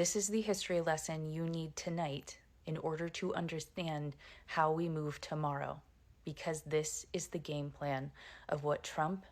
This is the history lesson you need tonight in order to understand how we move tomorrow, because this is the game plan of what Trump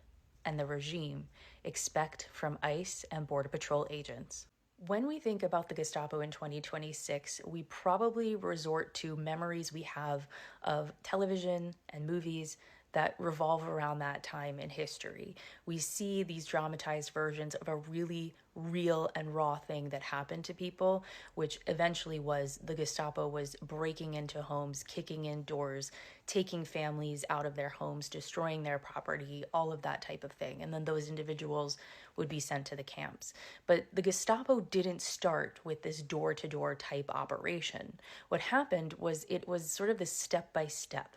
and the regime expect from ICE and Border Patrol agents. When we think about the Gestapo in 2026, we probably resort to memories we have of television and movies that revolve around that time in history. We see these dramatized versions of a really real and raw thing that happened to people, which eventually was the Gestapo was breaking into homes, kicking in doors, taking families out of their homes, destroying their property, all of that type of thing. And then those individuals would be sent to the camps. But the Gestapo didn't start with this door-to-door type operation. What happened was it was sort of this step-by-step.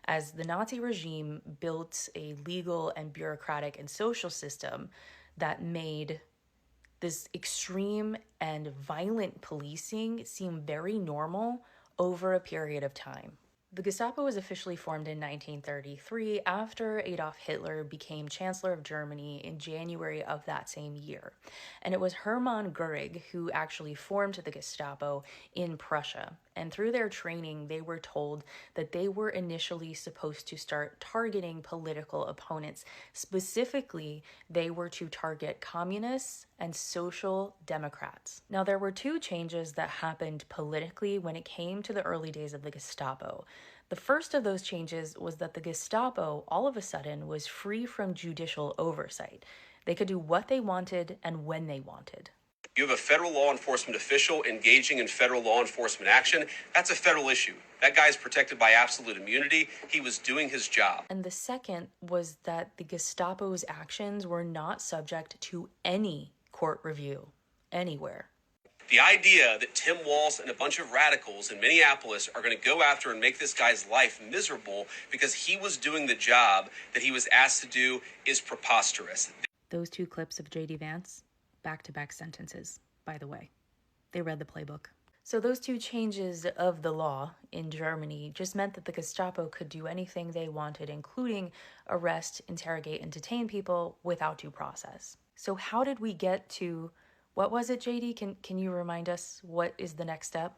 As the Nazi regime built a legal and bureaucratic and social system that made this extreme and violent policing seem very normal over a period of time. The Gestapo was officially formed in 1933 after Adolf Hitler became Chancellor of Germany in January of that same year. And it was Hermann Göring who actually formed the Gestapo in Prussia. And through their training, they were told that they were initially supposed to start targeting political opponents. Specifically, they were to target communists and social democrats. Now, there were two changes that happened politically when it came to the early days of the Gestapo. The first of those changes was that the Gestapo, all of a sudden, was free from judicial oversight. They could do what they wanted and when they wanted. You have a federal law enforcement official engaging in federal law enforcement action. That's a federal issue. That guy is protected by absolute immunity. He was doing his job. And the second was that the Gestapo's actions were not subject to any court review anywhere. The idea that Tim Walz and a bunch of radicals in Minneapolis are going to go after and make this guy's life miserable because he was doing the job that he was asked to do is preposterous. Those two clips of J.D. Vance, back-to-back sentences, by the way. They read the playbook. So those two changes of the law in Germany just meant that the Gestapo could do anything they wanted, including arrest, interrogate, and detain people without due process. So how did we get to, what was it, JD? Can you remind us what is the next step?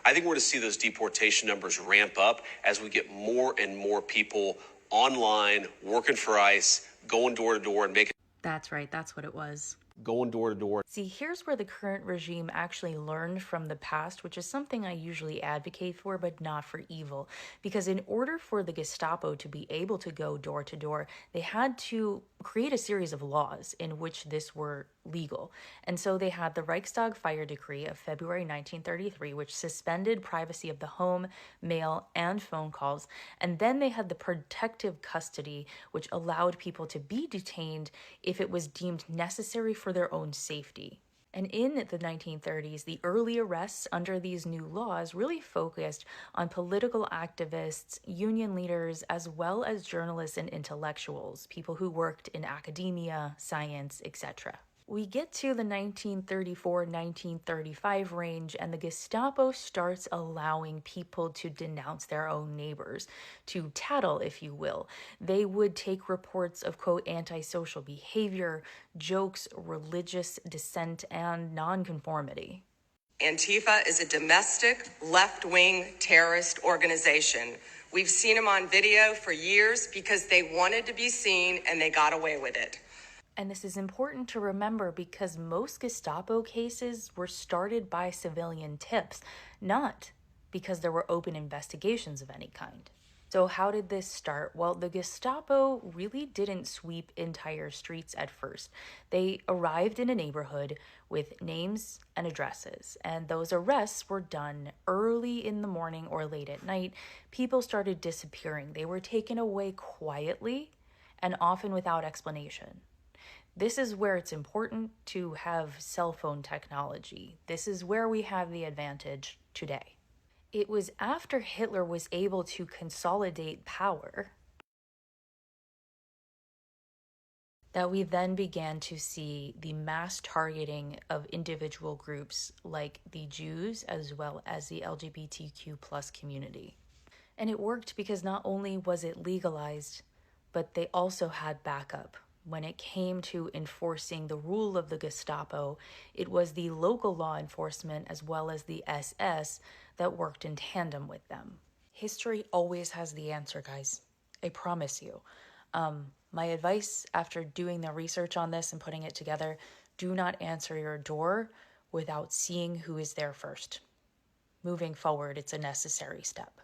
I think we're going to see those deportation numbers ramp up as we get more and more people online, working for ICE, going door to door and making... That's right, that's what it was. Going door to door. See, here's where the current regime actually learned from the past, which is something I usually advocate for, but not for evil. Because in order for the Gestapo to be able to go door to door, they had to create a series of laws in which this were legal. And so they had the Reichstag Fire Decree of February 1933, which suspended privacy of the home, mail, and phone calls. And then they had the protective custody, which allowed people to be detained if it was deemed necessary for their own safety. And in the 1930s, the early arrests under these new laws really focused on political activists, union leaders, as well as journalists and intellectuals, people who worked in academia, science, etc. We get to the 1934-1935 range, and the Gestapo starts allowing people to denounce their own neighbors, to tattle, if you will. They would take reports of, quote, antisocial behavior, jokes, religious dissent, and nonconformity. Antifa is a domestic, left-wing terrorist organization. We've seen them on video for years because they wanted to be seen and they got away with it. And this is important to remember because most Gestapo cases were started by civilian tips, not because there were open investigations of any kind. So how did this start? Well, the Gestapo really didn't sweep entire streets at first. They arrived in a neighborhood with names and addresses, and those arrests were done early in the morning or late at night. People started disappearing. They were taken away quietly and often without explanation. This is where it's important to have cell phone technology. This is where we have the advantage today. It was after Hitler was able to consolidate power that we then began to see the mass targeting of individual groups like the Jews as well as the LGBTQ plus community. And it worked because not only was it legalized, but they also had backup. when it came to enforcing the rule of the Gestapo, it was the local law enforcement as well as the SS that worked in tandem with them. History always has the answer, guys. I promise you. My advice after doing the research on this and putting it together, do not answer your door without seeing who is there first. Moving forward, it's a necessary step.